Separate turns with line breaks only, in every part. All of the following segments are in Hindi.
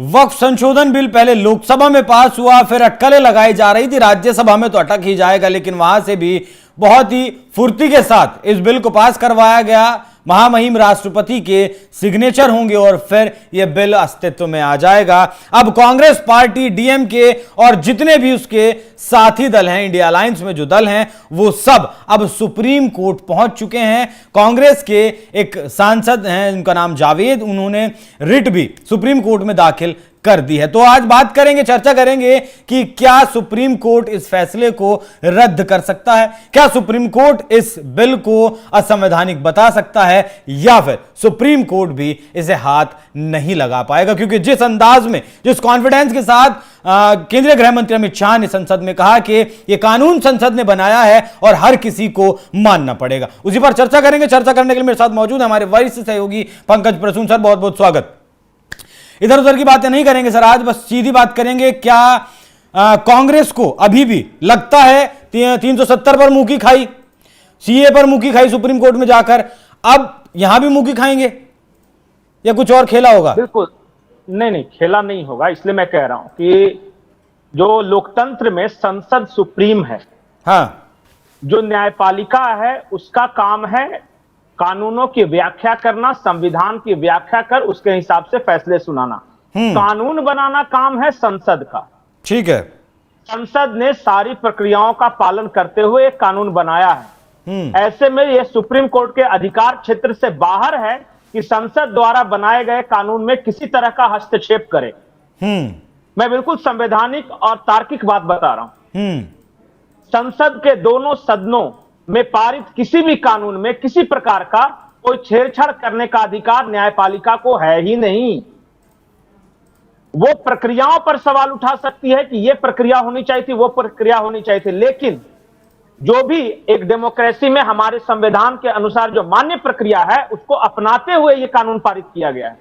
वक्फ संशोधन बिल पहले लोकसभा में पास हुआ, फिर अटकलें लगाई जा रही थी, राज्यसभा में तो अटक ही जाएगा, लेकिन वहां से भी बहुत ही फुर्ती के साथ इस बिल को पास करवाया गया। महामहिम राष्ट्रपति के सिग्नेचर होंगे और फिर यह बिल अस्तित्व में आ जाएगा। अब कांग्रेस पार्टी, डीएमके और जितने भी उसके साथी दल हैं, इंडिया अलायंस में जो दल हैं, वो सब अब सुप्रीम कोर्ट पहुंच चुके हैं। कांग्रेस के एक सांसद हैं, उनका नाम जावेद, उन्होंने रिट भी सुप्रीम कोर्ट में दाखिल कर दी है। तो आज बात करेंगे, चर्चा करेंगे कि क्या सुप्रीम कोर्ट इस फैसले को रद्द कर सकता है, क्या सुप्रीम कोर्ट इस बिल को असंवैधानिक बता सकता है, या फिर सुप्रीम कोर्ट भी इसे हाथ नहीं लगा पाएगा। क्योंकि जिस अंदाज में, जिस कॉन्फिडेंस के साथ केंद्रीय गृह मंत्री अमित शाह ने संसद में कहा कि यह कानून संसद ने बनाया है और हर किसी को मानना पड़ेगा, उसी पर चर्चा करेंगे। चर्चा करने के लिए मेरे साथ मौजूद है हमारे वरिष्ठ सहयोगी पंकज प्रसून सर, बहुत बहुत स्वागत। इधर उधर की बातें नहीं करेंगे सर, आज बस सीधी बात करेंगे। क्या कांग्रेस को अभी भी लगता है 370 पर मुंह की खाई, सीए पर मुंह की खाई सुप्रीम कोर्ट में जाकर, अब यहां भी मुंह की खाएंगे या कुछ और खेला होगा?
बिल्कुल नहीं, खेला नहीं होगा। इसलिए मैं कह रहा हूं कि जो लोकतंत्र में संसद सुप्रीम है,
हाँ,
जो न्यायपालिका है उसका काम है कानूनों की व्याख्या करना, संविधान की व्याख्या कर उसके हिसाब से फैसले सुनाना। कानून बनाना काम है संसद का।
ठीक है,
संसद ने सारी प्रक्रियाओं का पालन करते हुए एक कानून बनाया है। ऐसे में यह सुप्रीम कोर्ट के अधिकार क्षेत्र से बाहर है कि संसद द्वारा बनाए गए कानून में किसी तरह का हस्तक्षेप करे। मैं बिल्कुल संवैधानिक और तार्किक बात बता रहा हूं। संसद के दोनों सदनों में पारित किसी भी कानून में किसी प्रकार का कोई छेड़छाड़ करने का अधिकार न्यायपालिका को है ही नहीं। वो प्रक्रियाओं पर सवाल उठा सकती है कि ये प्रक्रिया होनी चाहिए थी, वो प्रक्रिया होनी चाहिए थी, लेकिन जो भी एक डेमोक्रेसी में हमारे संविधान के अनुसार जो मान्य प्रक्रिया है उसको अपनाते हुए ये कानून पारित किया गया है।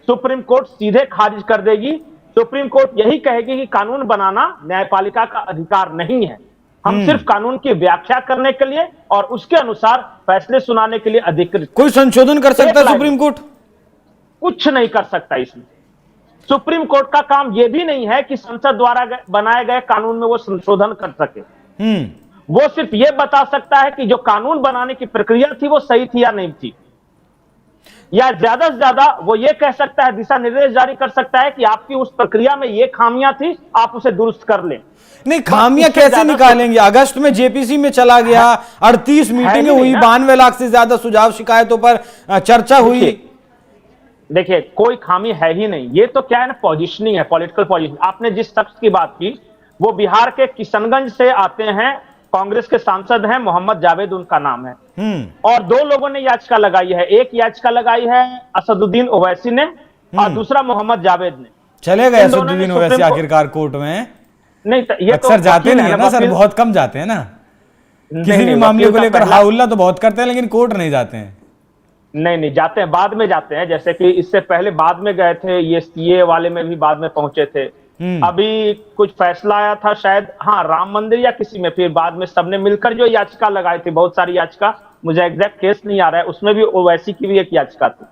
सुप्रीम कोर्ट सीधे खारिज कर देगी। सुप्रीम कोर्ट यही कहेगी कि कानून बनाना न्यायपालिका का अधिकार नहीं है, हम सिर्फ कानून की व्याख्या करने के लिए और उसके अनुसार फैसले सुनाने के लिए अधिकृत।
कोई संशोधन कर सकता है सुप्रीम कोर्ट? कुछ
नहीं कर सकता। इसमें सुप्रीम कोर्ट का काम यह भी नहीं है कि संसद द्वारा बनाए गए कानून में वो संशोधन कर सके। वो सिर्फ यह बता सकता है कि जो कानून बनाने की प्रक्रिया थी वो सही थी या नहीं थी, या ज्यादा से ज्यादा वो ये कह सकता है, दिशा निर्देश जारी कर सकता है कि आपकी उस प्रक्रिया में ये खामियां थी, आप उसे दुरुस्त कर लें।
नहीं, खामियां कैसे निकालेंगे? अगस्त में जेपीसी में चला गया, 38 मीटिंगें हुई, 92 लाख से ज्यादा सुझाव शिकायतों पर चर्चा हुई।
देखिए कोई खामी है ही नहीं। ये तो क्या है ना, पोजीशनिंग है, पॉलिटिकल पोजीशनिंग। आपने जिस शख्स की बात की वो बिहार के किशनगंज से आते हैं, कांग्रेस के सांसद हैं, मोहम्मद जावेद उनका नाम है। और दो लोगों ने याचिका लगाई है, एक याचिका लगाई है असदुद्दीन ओवैसी ने और दूसरा मोहम्मद जावेद ने।
चले गए असदुद्दीन ओवैसी आखिरकार कोर्ट में?
नहीं, ये
अक्सर जाते नहीं है ना सर, बहुत कम जाते हैं ना, किसी भी मामले को लेकर हाउल्ला तो बहुत करते हैं लेकिन कोर्ट नहीं जाते हैं।
नहीं जाते हैं, बाद में जाते हैं। जैसे कि इससे पहले बाद में गए थे, ये सीए वाले में भी बाद में पहुंचे थे। अभी कुछ फैसला आया था शायद, हाँ, राम मंदिर या किसी में, फिर बाद में सबने मिलकर जो याचिका लगाई थी, बहुत सारी याचिका, मुझे एग्जैक्ट केस नहीं आ रहा है, उसमें भी ओवैसी की भी एक याचिका थी।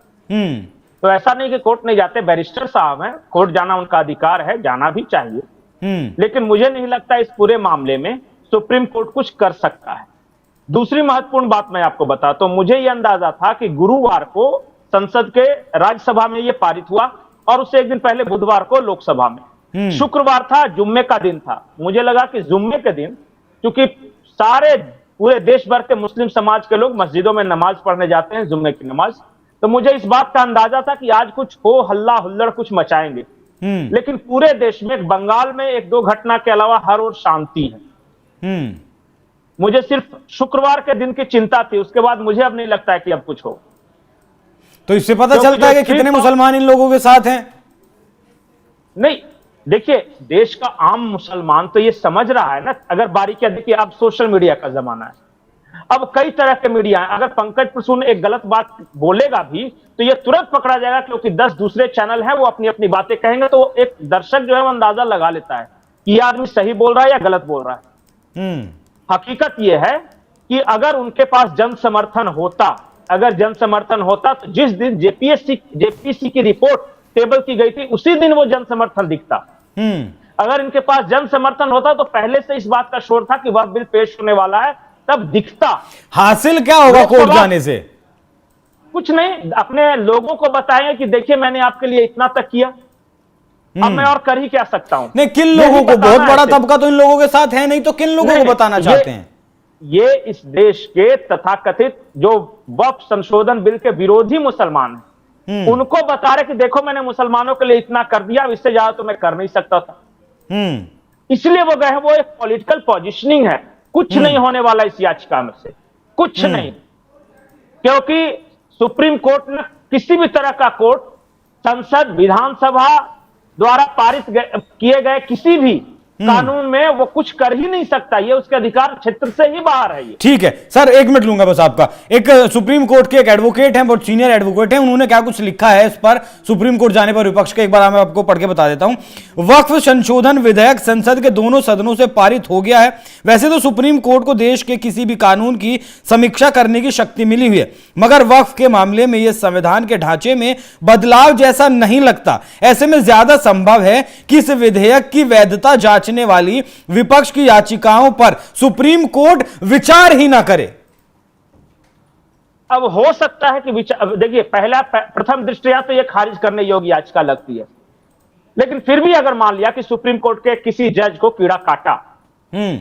तो ऐसा नहीं कि कोर्ट नहीं जाते, बैरिस्टर साहब हैं, कोर्ट जाना उनका अधिकार है, जाना भी चाहिए। लेकिन मुझे नहीं लगता इस पूरे मामले में सुप्रीम कोर्ट कुछ कर सकता है। दूसरी महत्वपूर्ण बात मैं आपको बता, तो मुझे यह अंदाजा था कि गुरुवार को संसद के राज्यसभा में यह पारित हुआ और उससे एक दिन पहले बुधवार को लोकसभा में। शुक्रवार था, जुम्मे का दिन था। मुझे लगा कि जुम्मे के दिन, क्योंकि सारे पूरे देश भर के मुस्लिम समाज के लोग मस्जिदों में नमाज पढ़ने जाते हैं, जुम्मे की नमाज, तो मुझे इस बात का अंदाजा था कि आज कुछ हो हल्ला हुल्लड़ कुछ मचाएंगे। लेकिन पूरे देश में, बंगाल में एक दो घटना के अलावा हर ओर शांति है। मुझे सिर्फ शुक्रवार के दिन की चिंता थी, उसके बाद मुझे अब नहीं लगता है कि अब कुछ हो।
तो इससे पता चलता है कि कितने मुसलमान इन लोगों के साथ हैं?
नहीं, देखिए देश का आम मुसलमान तो ये समझ रहा है ना, अगर बारीकी देखिए, अब सोशल मीडिया का जमाना है, अब कई तरह के मीडिया है। अगर पंकज प्रसून एक गलत बात बोलेगा भी तो ये तुरंत पकड़ा जाएगा, क्योंकि 10 दूसरे चैनल हैं, वो अपनी अपनी बातें कहेंगे, तो एक दर्शक जो है वो अंदाजा लगा लेता है कि ये आदमी सही बोल रहा है या गलत बोल रहा है। हकीकत यह है कि अगर उनके पास जन समर्थन होता, तो जिस दिन जेपीसी की रिपोर्ट टेबल की गई थी, उसी दिन वो जन समर्थन दिखता। अगर इनके पास जन समर्थन होता तो पहले से इस बात का शोर था कि वह बिल पेश होने वाला है, तब दिखता।
हासिल क्या होगा कोर्ट जाने से?
कुछ नहीं, अपने लोगों को बताएंगे कि देखिए मैंने आपके लिए इतना तक किया, अब मैं और कर ही क्या सकता हूं।
नहीं, किन लोगों को? बहुत बड़ा तबका तो इन लोगों के साथ है नहीं, तो किन लोगों को बताना चाहते हैं?
ये इस देश के तथाकथित जो वक्फ संशोधन बिल के विरोधी मुसलमान हैं, उनको बता रहे कि देखो मैंने मुसलमानों के लिए इतना कर दिया, इससे ज्यादा तो मैं कर नहीं सकता था। इसलिए वो गए हैं। वो एक पॉलिटिकल पोजिशनिंग है। कुछ नहीं होने वाला इस याचिका में से, कुछ नहीं, क्योंकि सुप्रीम कोर्ट ने किसी भी तरह का कोर्ट संसद विधानसभा द्वारा पारित किए गए किसी भी कानून में वो कुछ कर ही नहीं सकता। ये उसके अधिकार क्षेत्र से ही बाहर है। ये
ठीक है सर, 1 मिनट लूंगा बस आपका। एक सुप्रीम कोर्ट के एक एडवोकेट हैं, बहुत सीनियर एडवोकेट हैं, उन्होंने क्या कुछ लिखा है इस पर सुप्रीम कोर्ट जाने पर विपक्ष के, एक बार मैं आपको पढ़ के बता देता हूं। वक्फ संशोधन विधेयक संसद के दोनों सदनों से पारित हो गया है। वैसे तो सुप्रीम कोर्ट को देश के किसी भी कानून की समीक्षा करने की शक्ति मिली हुई है, मगर वक्फ के मामले में यह संविधान के ढांचे में बदलाव जैसा नहीं लगता। ऐसे में ज्यादा संभव है कि इस विधेयक की वैधता जांचने वाली विपक्ष की याचिकाओं पर सुप्रीम कोर्ट विचार ही ना करे।
अब हो सकता है कि विचार, देखिए प्रथम दृष्टया तो यह खारिज करने योग्य याचिका लगती है, लेकिन फिर भी अगर मान लिया कि सुप्रीम कोर्ट के किसी जज को कीड़ा काटा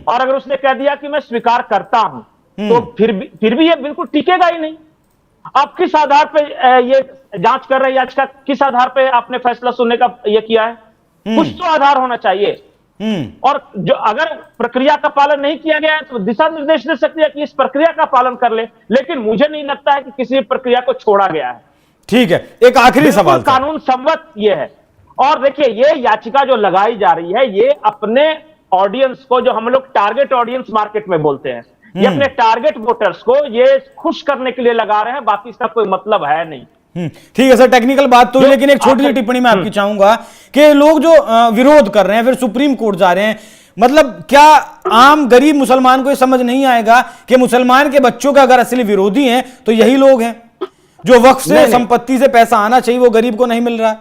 और अगर उसने कह दिया कि मैं स्वीकार करता हूं, तो फिर भी यह बिल्कुल टिकेगा ही नहीं। आप किस आधार पे ये जांच कर रहे याचिका, किस आधार पे आपने फैसला सुनने का यह किया है? कुछ तो आधार होना चाहिए। और जो अगर प्रक्रिया का पालन नहीं किया गया है तो दिशा निर्देश दे सकती है कि इस प्रक्रिया का पालन कर ले, लेकिन मुझे नहीं लगता है कि किसी प्रक्रिया को छोड़ा गया है।
ठीक है, एक आखिरी सवाल,
कानून सम्मत ये है। और देखिए ये याचिका जो लगाई जा रही है, ये अपने ऑडियंस को, जो हम लोग टारगेट ऑडियंस मार्केट में बोलते हैं, ये अपने टारगेट वोटर्स को ये खुश करने के लिए लगा रहे हैं, बाकी इसका कोई मतलब है नहीं।
ठीक है सर, टेक्निकल बात तो, लेकिन एक छोटी सी टिप्पणी मैं आपकी चाहूंगा कि लोग जो विरोध कर रहे हैं फिर सुप्रीम कोर्ट जा रहे हैं, मतलब क्या आम गरीब मुसलमान को ये समझ नहीं आएगा कि मुसलमान के बच्चों का अगर असली विरोधी हैं तो यही लोग हैं जो वक्फ से, संपत्ति से पैसा आना चाहिए वो गरीब को नहीं मिल रहा?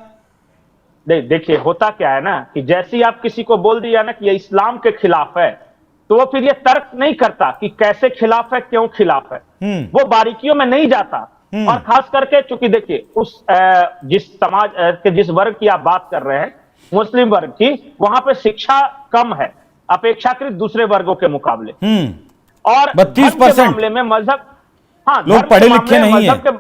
नहीं, देखिए होता क्या है ना कि जैसे ही आप किसी को बोल दिया ना कि ये इस्लाम के खिलाफ है, तो वो फिर ये तर्क नहीं करता कि कैसे खिलाफ है, क्यों खिलाफ है, वो बारीकियों में नहीं जाता। और खास करके चूंकि देखिए उस जिस समाज के जिस वर्ग की आप बात कर रहे हैं, मुस्लिम वर्ग की, वहां पे शिक्षा कम है अपेक्षाकृत दूसरे वर्गों के मुकाबले। और 32% मामले में मजहब, हाँ,
लोग पढ़े लिखे नहीं है,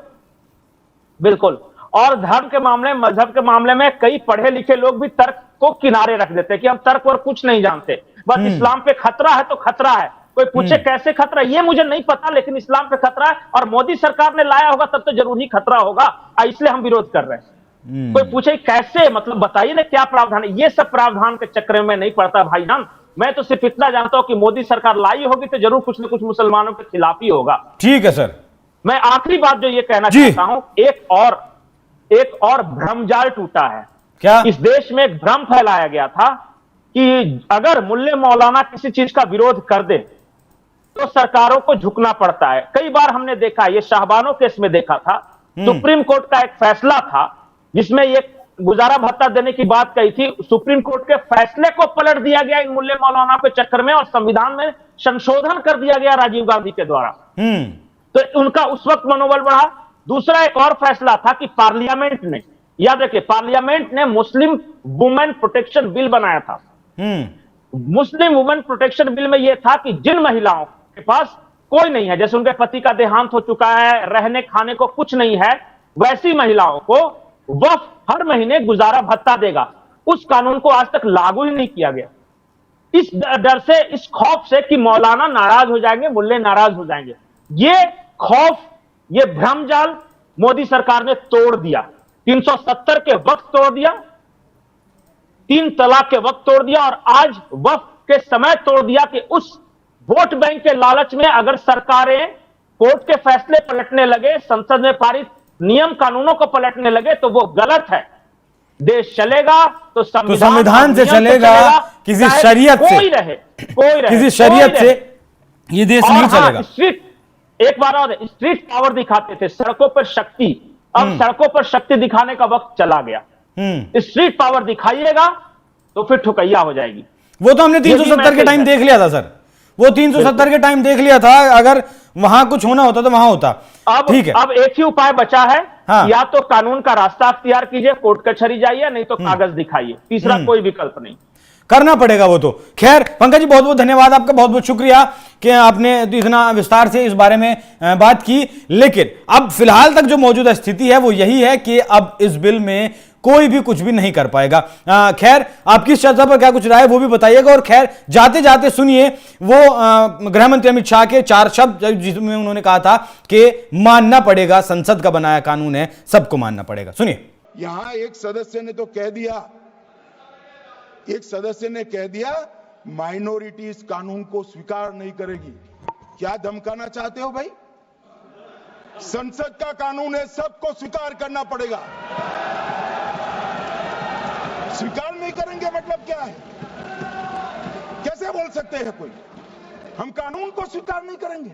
बिल्कुल। और धर्म के मामले में, मजहब के मामले में कई पढ़े लिखे लोग भी तर्क को किनारे रख देते हैं कि हम तर्क और कुछ नहीं जानते, बस इस्लाम पे खतरा है तो खतरा है। कोई पूछे कैसे खतरा, ये मुझे नहीं पता, लेकिन इस्लाम पे खतरा है और मोदी सरकार ने लाया होगा तब तो जरूर ही खतरा होगा, इसलिए हम विरोध कर रहे हैं। कोई पूछे कैसे, मतलब बताइए ना क्या प्रावधान है। ये सब प्रावधान के चक्कर में नहीं पड़ता भाईजान। मैं तो सिर्फ इतना जानता हूं कि मोदी सरकार लाई होगी तो जरूर कुछ न कुछ मुसलमानों के खिलाफ ही होगा।
ठीक है सर,
मैं आखिरी बात जो ये कहना चाहता हूं, एक और भ्रमजाल टूटा है।
क्या?
इस देश में एक भ्रम फैलाया गया था कि अगर मुल्ले मौलाना किसी चीज का विरोध कर दे तो सरकारों को झुकना पड़ता है। कई बार हमने देखा, ये शाहबानो केस में देखा था, सुप्रीम कोर्ट का एक फैसला था जिसमें ये गुजारा भत्ता देने की बात कही थी, सुप्रीम कोर्ट के फैसले को पलट दिया गया इन मुल्ले मौलाना के चक्कर में और संविधान में संशोधन कर दिया गया राजीव गांधी के द्वारा। तो उनका उस वक्त मनोबल बढ़ा। दूसरा एक और फैसला था कि पार्लियामेंट ने, याद रखिए, पार्लियामेंट ने मुस्लिम वुमेन प्रोटेक्शन बिल बनाया था। मुस्लिम वुमेन प्रोटेक्शन बिल में यह था कि जिन महिलाओं के पास कोई नहीं है, जैसे उनके पति का देहांत हो चुका है, रहने खाने को कुछ नहीं है, वैसी महिलाओं को वक्फ हर महीने गुजारा भत्ता देगा। उस कानून को आज तक लागू ही नहीं किया गया, इस डर से, इस खौफ से कि मौलाना नाराज हो जाएंगे, मुल्ले नाराज हो जाएंगे। ये खौफ, ये भ्रमजाल मोदी सरकार ने तोड़ दिया। 370 के वक्त तोड़ दिया, 3 तलाक के वक्त तोड़ दिया और आज वक्फ के समय तोड़ दिया कि उस वोट बैंक के लालच में अगर सरकारें कोर्ट के फैसले पलटने लगे, संसद में पारित नियम कानूनों को पलटने लगे तो वो गलत है। देश चलेगा तो
संविधान से चलेगा, किसी शरीयत से,
कोई रहे
किसी शरीयत से ये देश नहीं चलेगा।
स्ट्रीट, एक बार और, स्ट्रीट पावर दिखाते थे, सड़कों पर शक्ति, अब सड़कों पर शक्ति दिखाने का वक्त चला गया। स्ट्रीट पावर दिखाइएगा तो फिर ठुकैया हो जाएगी।
वो तो हमने 370 के टाइम देख लिया था सर, वो 370 के टाइम देख लिया था, अगर वहां कुछ होना होता तो वहां होता।
अब
ठीक है,
अब एक ही उपाय बचा है,
हाँ।
या तो कानून का रास्ता अख्तियार कीजिए, कोर्ट कचहरी जाइए, नहीं तो कागज दिखाइए, तीसरा कोई विकल्प नहीं,
करना पड़ेगा वो तो। खैर पंकज जी, बहुत बहुत धन्यवाद आपका, बहुत बहुत शुक्रिया कि आपने इतना विस्तार से इस बारे में बात की। लेकिन अब फिलहाल तक जो मौजूदा स्थिति है वो यही है कि अब इस बिल में कोई भी कुछ भी नहीं कर पाएगा। खैर आपकी इस चर्चा पर क्या कुछ राय है वो भी बताइएगा। और खैर जाते जाते सुनिए वो गृह मंत्री अमित शाह के 4 शब्द, जिसमें उन्होंने कहा था कि मानना पड़ेगा, संसद का बनाया कानून है, सबको मानना पड़ेगा। सुनिए।
यहां एक सदस्य ने तो कह दिया, एक सदस्य ने कह दिया माइनॉरिटी इस कानून को स्वीकार नहीं करेगी। क्या धमकाना चाहते हो भाई? संसद का कानून है, सबको स्वीकार करना पड़ेगा। स्वीकार नहीं करेंगे मतलब क्या है? कैसे बोल सकते हैं कोई हम कानून को स्वीकार नहीं करेंगे?